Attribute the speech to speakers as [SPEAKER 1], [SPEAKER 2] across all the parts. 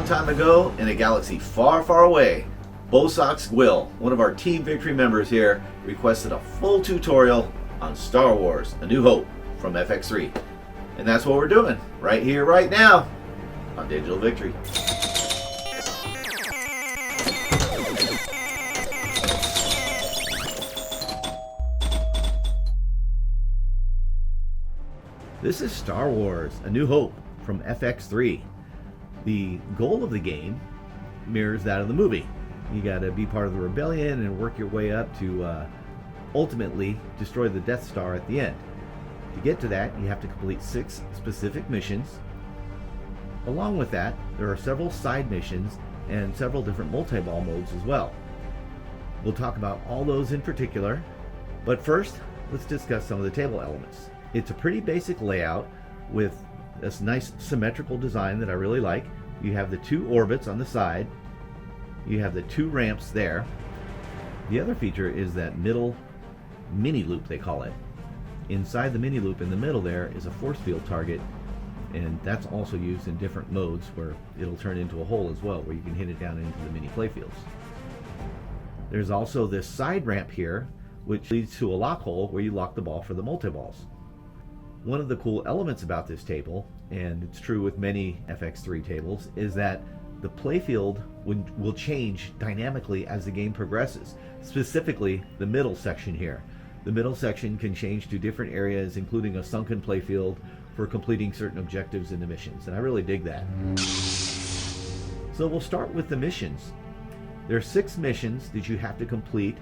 [SPEAKER 1] time ago in a galaxy far, far away, BoSoxGuill, one of our Team Victory members here, requested a full tutorial on Star Wars: A New Hope from FX3. And that's what we're doing right here, right now on Digital Victory. This is Star Wars: A New Hope from FX3. The goal of the game mirrors that of the movie. You got to be part of the rebellion and work your way up to ultimately destroy the Death Star at the end. To get to that, you have to complete 6 specific missions. Along with that, there are several side missions and several different multi-ball modes as well. We'll talk about all those in particular, but first, let's discuss some of the table elements. It's a pretty basic layout with this nice symmetrical design that I really like. You have the 2 orbits on the side. You have the 2 ramps there. The other feature is that middle mini loop, they call it. Inside the mini loop in the middle there is a force field target, and that's also used in different modes where it'll turn into a hole as well, where you can hit it down into the mini playfields. There's also this side ramp here, which leads to a lock hole where you lock the ball for the multi-balls. One of the cool elements about this table, and it's true with many FX3 tables, is that the playfield will change dynamically as the game progresses. Specifically, the middle section here. The middle section can change to different areas, including a sunken playfield for completing certain objectives in the missions, and I really dig that. So we'll start with the missions. There are 6 missions that you have to complete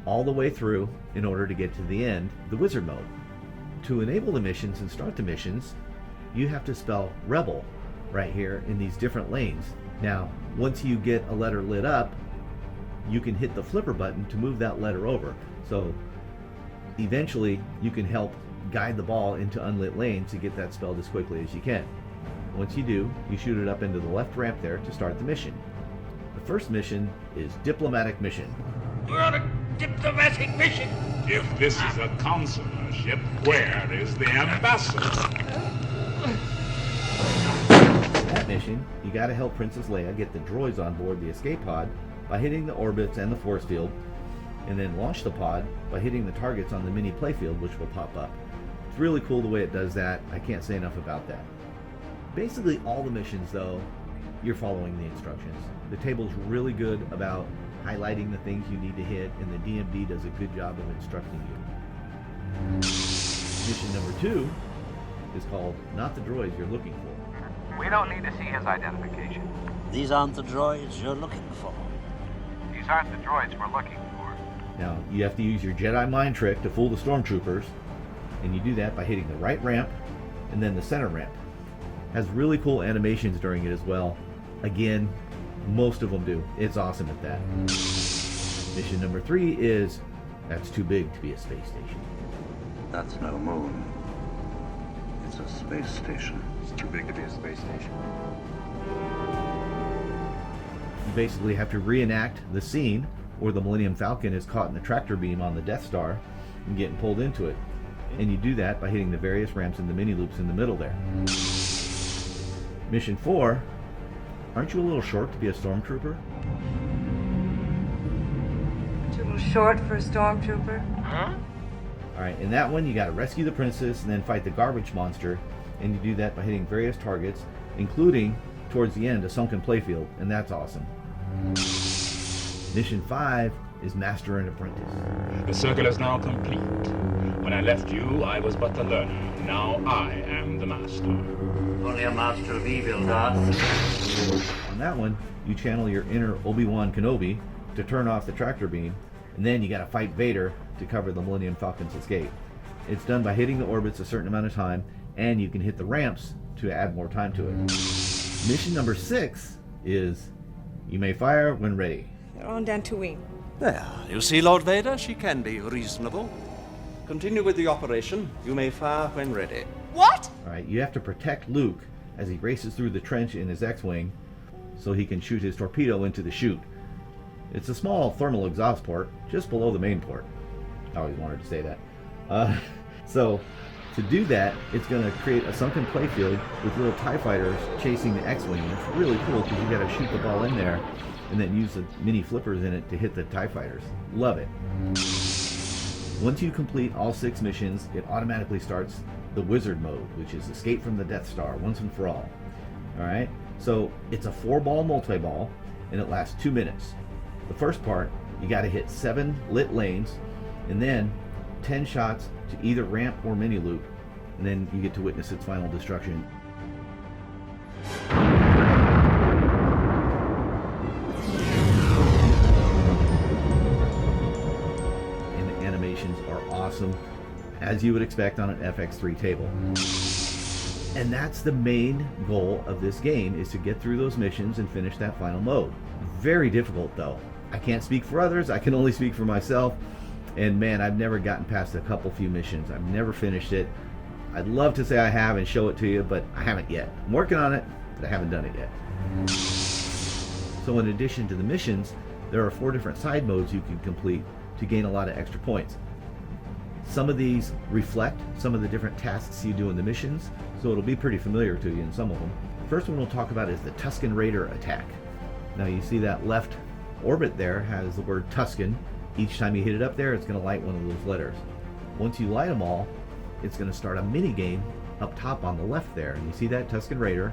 [SPEAKER 1] all the way through in order to get to the end, the wizard mode. To enable the missions and start the missions, you have to spell Rebel right here in these different lanes. Now, once you get a letter lit up, you can hit the flipper button to move that letter over. So eventually you can help guide the ball into unlit lanes to get that spelled as quickly as you can. Once you do, you shoot it up into the left ramp there to start the mission. The first mission is Diplomatic Mission.
[SPEAKER 2] We're on a diplomatic mission.
[SPEAKER 3] If this is a consular ship, where is the ambassador?
[SPEAKER 1] In that mission, you gotta help Princess Leia get the droids on board the escape pod by hitting the orbits and the force field, and then launch the pod by hitting the targets on the mini playfield, which will pop up. It's really cool the way it does that. I can't say enough about that. Basically all the missions though, you're following the instructions. The table's really good about highlighting the things you need to hit, and the DMD does a good job of instructing you. Mission number 2 is called Not the Droids You're Looking For.
[SPEAKER 4] We don't need to see his identification.
[SPEAKER 5] These aren't the droids you're looking for.
[SPEAKER 4] These aren't the droids we're looking for.
[SPEAKER 1] Now, you have to use your Jedi mind trick to fool the stormtroopers, and you do that by hitting the right ramp and then the center ramp. Has really cool animations during it as well. Again, most of them do. It's awesome at that. Mission number 3 is That's Too Big to Be a Space Station.
[SPEAKER 6] That's no moon. It's a space station.
[SPEAKER 4] It's too big to be a space station.
[SPEAKER 1] You basically have to reenact the scene where the Millennium Falcon is caught in the tractor beam on the Death Star and getting pulled into it. And you do that by hitting the various ramps and the mini loops in the middle there. Mission 4, aren't you a little short to be a stormtrooper?
[SPEAKER 7] Too short for a stormtrooper?
[SPEAKER 4] Huh?
[SPEAKER 1] Alright, in that one you gotta rescue the princess and then fight the garbage monster, and you do that by hitting various targets, including, towards the end, a sunken playfield, and that's awesome. Mission 5 is Master and Apprentice.
[SPEAKER 3] The circle is now complete. When I left you, I was but the learner. Now I am the master.
[SPEAKER 6] Only a master of evil, Darth.
[SPEAKER 1] On that one, you channel your inner Obi-Wan Kenobi to turn off the tractor beam, and then you gotta fight Vader to cover the Millennium Falcon's escape. It's done by hitting the orbits a certain amount of time, and you can hit the ramps to add more time to it. Mission number 6 is You May Fire When Ready.
[SPEAKER 7] They're on Dantooine.
[SPEAKER 8] There, you see, Lord Vader, she can be reasonable. Continue with the operation. You may fire when ready.
[SPEAKER 7] What?
[SPEAKER 1] Alright, you have to protect Luke as he races through the trench in his X-Wing so he can shoot his torpedo into the chute. It's a small thermal exhaust port just below the main port. I always wanted to say that. So To do that, it's going to create a sunken playfield with little TIE fighters chasing the X-Wing. It's really cool because you got to shoot the ball in there and then use the mini flippers in it to hit the TIE fighters. Love it. Once you complete all 6 missions, it automatically starts the wizard mode, which is escape from the Death Star once and for all. Alright, so it's a 4-ball multi-ball and it lasts 2 minutes. The first part, you got to hit 7 lit lanes and then 10 shots to either ramp or mini loop, and then you get to witness its final destruction. And the animations are awesome, as you would expect on an FX3 table. And that's the main goal of this game, is to get through those missions and finish that final mode. Very difficult though. I can't speak for others, I can only speak for myself. And man, I've never gotten past a few missions. I've never finished it. I'd love to say I have and show it to you, but I haven't yet. I'm working on it, but I haven't done it yet. So in addition to the missions, there are 4 different side modes you can complete to gain a lot of extra points. Some of these reflect some of the different tasks you do in the missions, so it'll be pretty familiar to you in some of them. The first one we'll talk about is the Tusken Raider attack. Now you see that left orbit there has the word Tusken. Each time you hit it up there, it's going to light one of those letters. Once you light them all, it's going to start a mini game up top on the left there. And you see that Tusken Raider?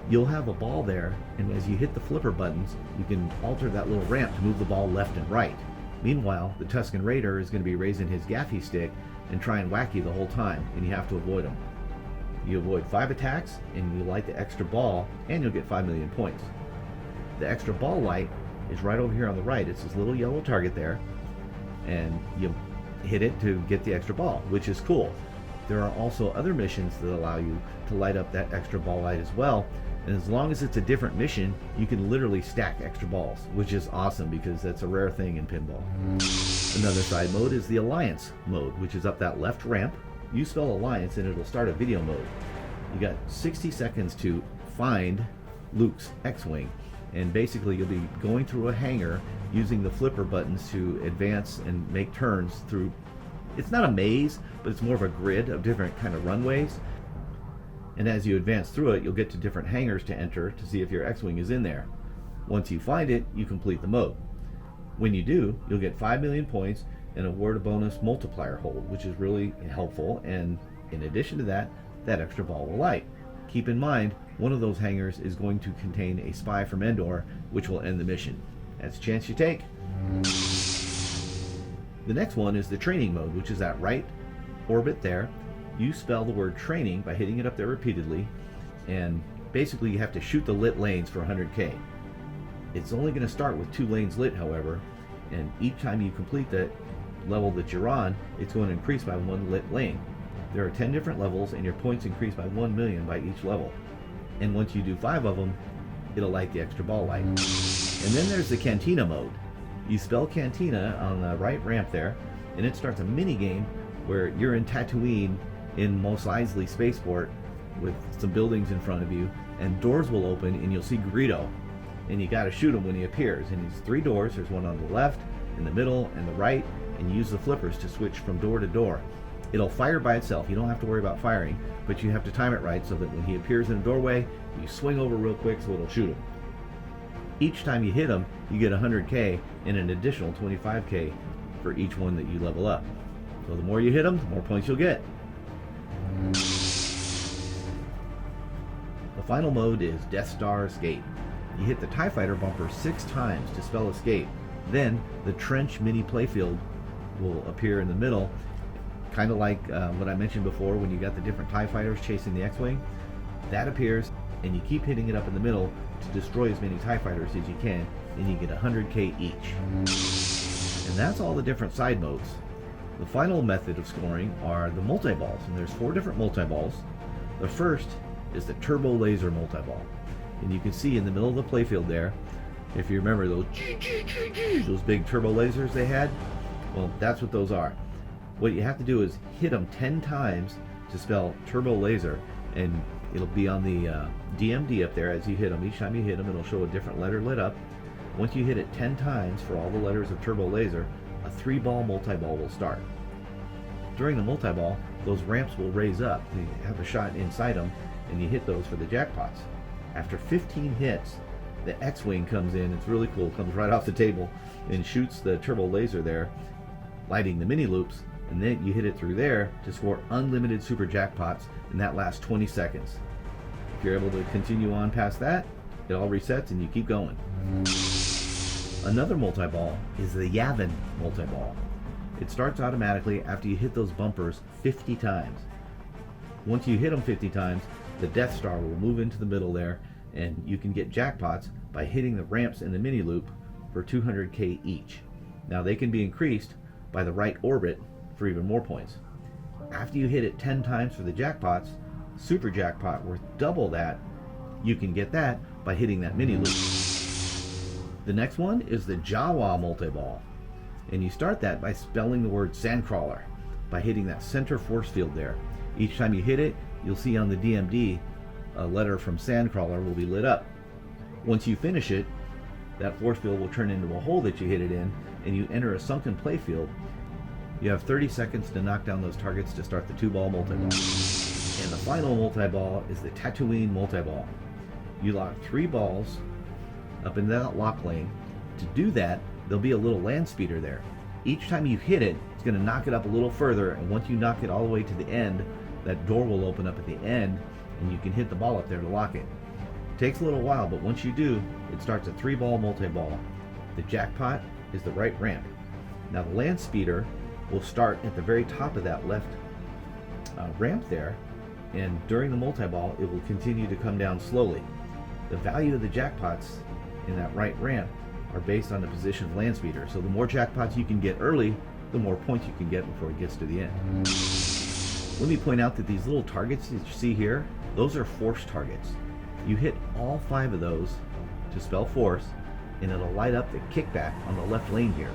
[SPEAKER 1] You'll have a ball there, and as you hit the flipper buttons, you can alter that little ramp to move the ball left and right. Meanwhile, the Tusken Raider is going to be raising his gaffy stick and try and whack you the whole time, and you have to avoid him. You avoid 5 attacks, and you light the extra ball, and you'll get 5 million points. The extra ball light is right over here on the right. It's this little yellow target there, and you hit it to get the extra ball, which is cool. There are also other missions that allow you to light up that extra ball light as well, and as long as it's a different mission, you can literally stack extra balls, which is awesome because that's a rare thing in pinball. Another side mode is the Alliance mode, which is up that left ramp. You spell Alliance and it'll start a video mode. You got 60 seconds to find Luke's X-Wing, and basically you'll be going through a hangar using the flipper buttons to advance and make turns through. It's not a maze, but it's more of a grid of different kind of runways, and as you advance through it, you'll get to different hangars to enter to see if your X-Wing is in there. Once you find it, you complete the mode. When you do, you'll get 5 million points and award a bonus multiplier hold, which is really helpful, and in addition to that, that extra ball will light. Keep in mind, one of those hangars is going to contain a spy from Endor, which will end the mission. That's a chance you take. The next one is the training mode, which is that right orbit there. You spell the word training by hitting it up there repeatedly, and basically you have to shoot the lit lanes for 100k. It's only going to start with 2 lanes lit, however, and each time you complete that level that you're on, it's going to increase by 1 lit lane. There are 10 different levels, and your points increase by 1 million by each level. And once you do 5 of them, it'll light the extra ball light. And then there's the Cantina mode. You spell Cantina on the right ramp there, and it starts a mini game where you're in Tatooine in Mos Eisley Spaceport with some buildings in front of you, and doors will open and you'll see Greedo, and you got to shoot him when he appears. And these 3 doors, there's one on the left, in the middle, and the right, and you use the flippers to switch from door to door. It'll fire by itself. You don't have to worry about firing, but you have to time it right so that when he appears in a doorway, you swing over real quick so it'll shoot him. Each time you hit him, you get 100k and an additional 25k for each one that you level up. So the more you hit them, the more points you'll get. The final mode is Death Star Escape. You hit the TIE Fighter bumper 6 times to spell escape. Then the trench mini playfield will appear in the middle, kind of like what I mentioned before when you got the different TIE Fighters chasing the X-Wing. That appears, and you keep hitting it up in the middle to destroy as many TIE Fighters as you can, and you get 100k each. And that's all the different side modes. The final method of scoring are the multi-balls, and there's 4 different multi-balls. The first is the turbo laser multi-ball, and you can see in the middle of the playfield there, if you remember those big turbo lasers they had, well, that's what those are. What you have to do is hit them 10 times to spell turbo laser, and it'll be on the DMD up there as you hit them. Each time you hit them, it'll show a different letter lit up. Once you hit it 10 times for all the letters of turbo laser, a 3-ball multi-ball will start. During the multi-ball, those ramps will raise up. You have a shot inside them, and you hit those for the jackpots. After 15 hits, the X-Wing comes in. It's really cool. Comes right off the table and shoots the turbo laser there, lighting the mini loops, and then you hit it through there to score unlimited super jackpots, and that lasts 20 seconds. If you're able to continue on past that, it all resets and you keep going. Another multi-ball is the Yavin multi-ball. It starts automatically after you hit those bumpers 50 times. Once you hit them 50 times, the Death Star will move into the middle there, and you can get jackpots by hitting the ramps in the mini loop for 200k each. Now they can be increased by the right orbit for even more points. After you hit it 10 times for the jackpots, super jackpot worth double that, you can get that by hitting that mini loop. The next one is the Jawa multi-ball, and you start that by spelling the word Sandcrawler by hitting that center force field there. Each time you hit it, you'll see on the DMD a letter from Sandcrawler will be lit up. Once you finish it, that force field will turn into a hole that you hit it in, and you enter a sunken play field. You have 30 seconds to knock down those targets to start the 2-ball multi-ball. And the final multi-ball is the Tatooine multi-ball. You lock 3 balls up in that lock lane. To do that, there'll be a little land speeder there. Each time you hit it, it's going to knock it up a little further, and once you knock it all the way to the end, that door will open up at the end, and you can hit the ball up there to lock it. It takes a little while, but once you do, it starts a 3-ball multi-ball. The jackpot is the right ramp. Now the land speeder will start at the very top of that left ramp there, and during the multi-ball, it will continue to come down slowly. The value of the jackpots in that right ramp are based on the position of land speeder. So the more jackpots you can get early, the more points you can get before it gets to the end. Let me point out that these little targets that you see here, those are force targets. You hit all 5 of those to spell force, and it'll light up the kickback on the left lane here.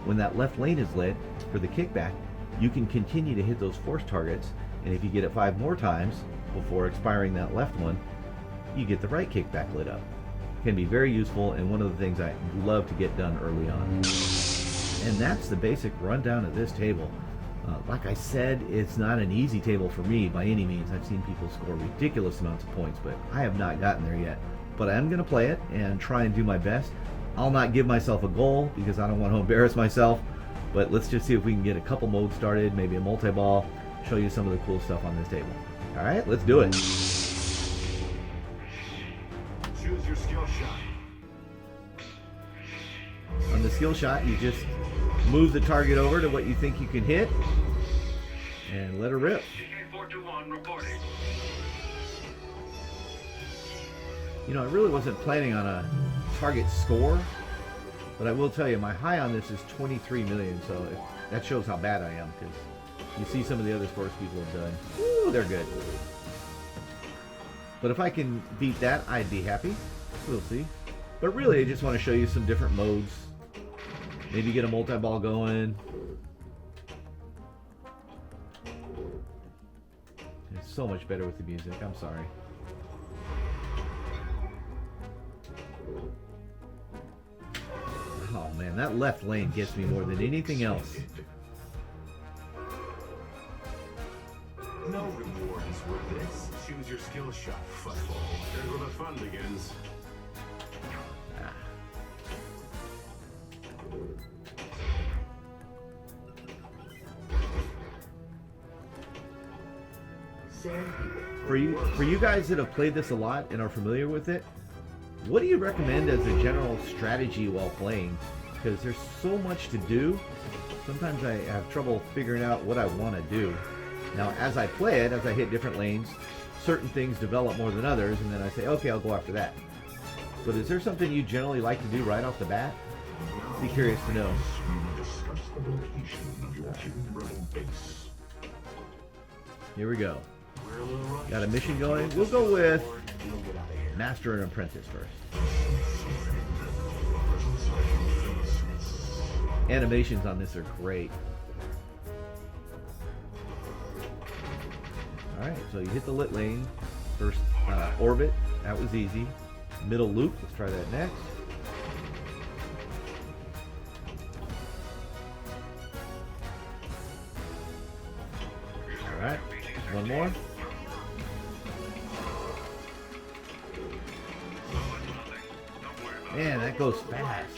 [SPEAKER 1] When that left lane is lit for the kickback, you can continue to hit those force targets, and if you get it 5 more times before expiring that left one, you get the right kickback lit up. It can be very useful, and one of the things I love to get done early on. And that's the basic rundown of this table. Like I said, it's not an easy table for me by any means. I've seen people score ridiculous amounts of points, but I have not gotten there yet. But I am going to play it and try and do my best. I'll not give myself a goal because I don't want to embarrass myself, but let's just see if we can get a couple modes started, maybe a multi-ball, show you some of the cool stuff on this table. All right, let's do it.
[SPEAKER 3] Choose your skill shot.
[SPEAKER 1] On the skill shot, you just move the target over to what you think you can hit and let her rip.
[SPEAKER 3] CK421 reporting.
[SPEAKER 1] You know, I really wasn't planning on a target score, but I will tell you my high on this is 23 million, so that shows how bad I am, because you see some of the other scores people have done. Woo, they're good. But if I can beat that, I'd be happy. We'll see. But really, I just want to show you some different modes. Maybe get a multi-ball going. It's so much better with the music. I'm sorry. Oh man, that left lane gets me more than anything else.
[SPEAKER 3] No rewards with this. Choose your skill shot, football. Here's where the fun begins.
[SPEAKER 1] For you guys that have played this a lot and are familiar with it, what do you recommend as a general strategy while playing? Because there's so much to do. Sometimes I have trouble figuring out what I want to do. Now, as I play it, as I hit different lanes, certain things develop more than others, and then I say, okay, I'll go after that. But is there something you generally like to do right off the bat? Be curious to know. Here we go. Got a mission going. We'll go with Master and Apprentice first. Animations on this are great. Alright, so you hit the lit lane. First orbit, that was easy. Middle loop, let's try that next. Alright. One more. Man, that goes fast.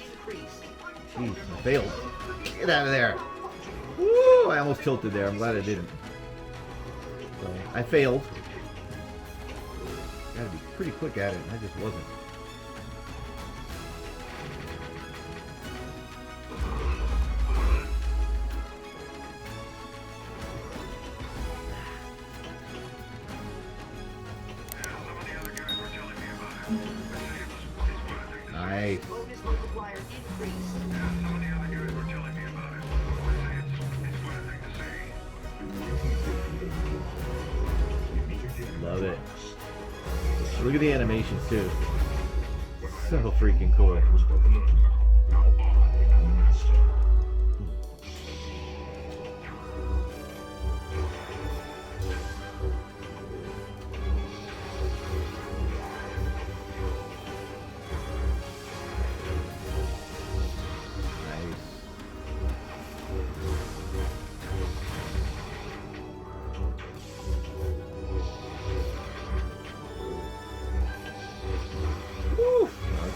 [SPEAKER 1] Jeez, I failed. Get out of there. Woo! I almost tilted there. I'm glad I didn't. So, I failed. Gotta be pretty quick at it. I just wasn't. Nice. Love it. Look at the animations too. So freaking cool.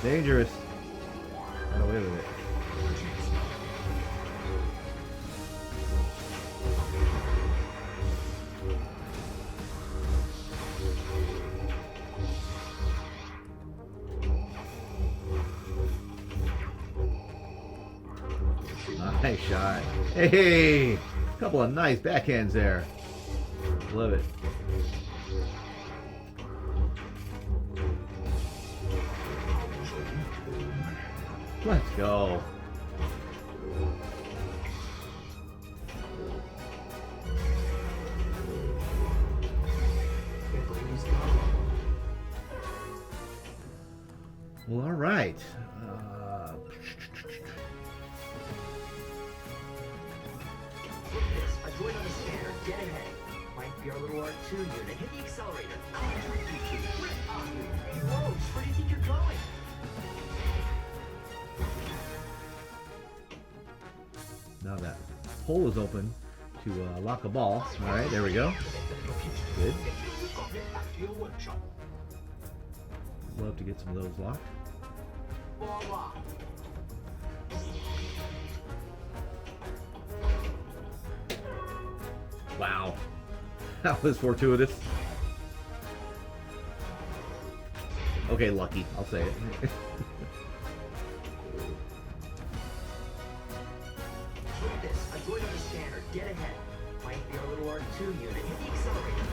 [SPEAKER 1] Dangerous. Got away with it. Nice shot. Hey! Couple of nice backhands there. Love it. Let's go. Well, all right.
[SPEAKER 9] A droid on the scanner, get ahead. Might be our little R2 unit. Hit the accelerator. Whoa, where do you think you're going?
[SPEAKER 1] Now that hole is open to lock a ball. All right, there we go. Good. Love to get some of those locked. Wow, that was fortuitous. Okay, lucky. I'll say it.
[SPEAKER 9] A droid on the scanner, get ahead. Might be our little R2 unit. Hit the accelerator.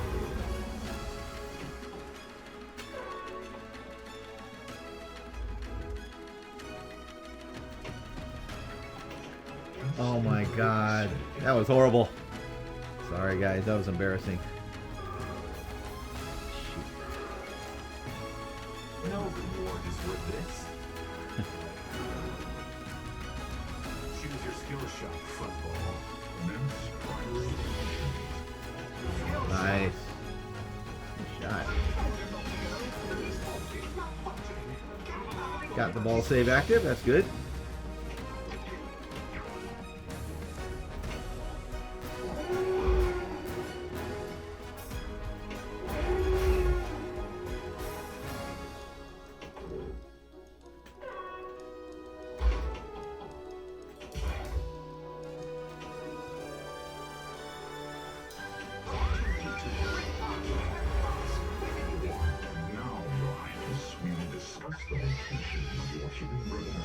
[SPEAKER 1] Oh my god, that was horrible. Sorry guys, that was embarrassing.
[SPEAKER 10] No reward is worth this. Choose your skill shot, football.
[SPEAKER 1] Nice. Good shot. Got the ball save active, that's good.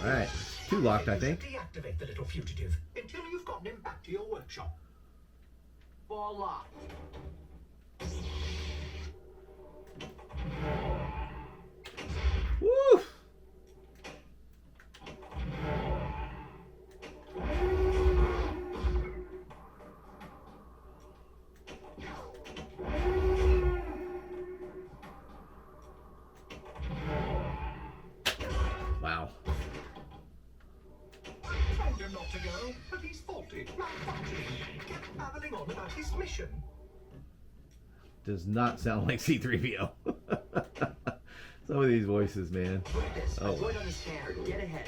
[SPEAKER 1] Alright, two locked, I think.
[SPEAKER 9] Deactivate the little fugitive until you've gotten him back to your workshop. Ball locked.
[SPEAKER 1] Woo! Wow.
[SPEAKER 9] Told him not to go, but he's faulty. Kept babbling on about his mission.
[SPEAKER 1] Does not sound like C-3PO. Some of these voices, man.
[SPEAKER 9] Put this.
[SPEAKER 1] Oh.
[SPEAKER 9] A droid on the scanner. Get ahead.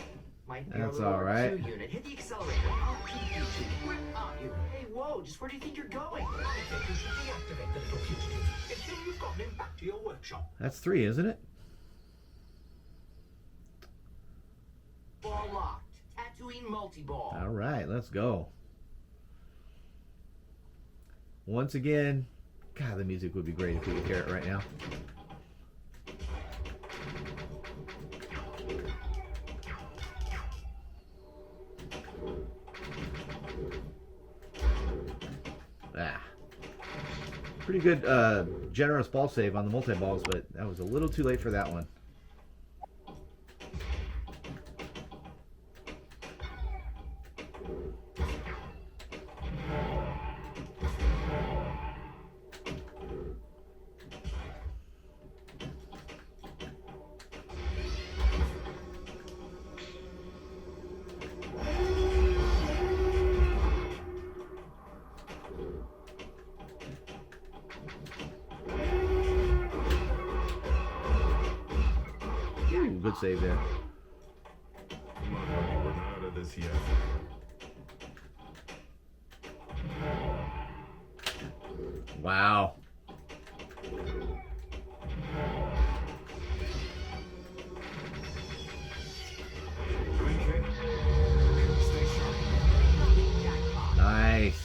[SPEAKER 9] Might be
[SPEAKER 1] That's
[SPEAKER 9] our little
[SPEAKER 1] all right.
[SPEAKER 9] R2 unit. Hit the accelerator. I'll keep you two. Where are you? Hey, whoa, just where do you think you're going?
[SPEAKER 10] I think you should deactivate the little fugitive until you've gotten him back to your workshop.
[SPEAKER 1] That's 3, isn't it?
[SPEAKER 9] Ball locked. Tatooine multi-ball.
[SPEAKER 1] All right, let's go. Once again, God, the music would be great if we could hear it right now. Pretty good generous ball save on the multi-balls, but that was a little too late for that one. Good save there.
[SPEAKER 10] Come on, buddy, we're not out of this yet.
[SPEAKER 1] Wow.
[SPEAKER 10] Okay. Stay sharp.
[SPEAKER 1] Nice.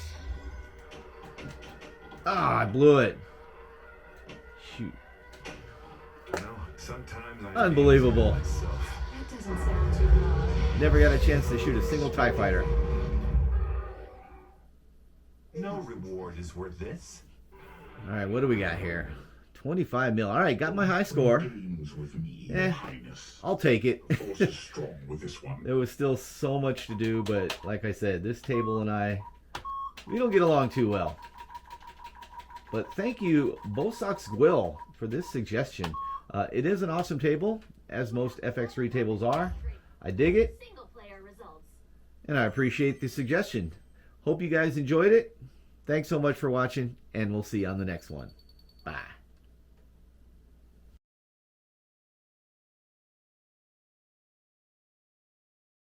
[SPEAKER 1] Ah, I blew it. Shoot.
[SPEAKER 10] Well, sometimes I
[SPEAKER 1] Unbelievable.
[SPEAKER 10] myself.
[SPEAKER 7] That doesn't sound too hard.
[SPEAKER 1] Never got a chance to shoot a single TIE fighter.
[SPEAKER 10] No reward is worth this.
[SPEAKER 1] All right, what do we got here? 25 mil. All right, got my high score. I'll take it. There was still so much to do, but like I said, this table and I, we don't get along too well. But thank you, BoSoxGuill, for this suggestion. It is an awesome table, as most FX3 tables are. I dig it, and I appreciate the suggestion. Hope you guys enjoyed it. Thanks so much for watching, and we'll see you on the next one. Bye.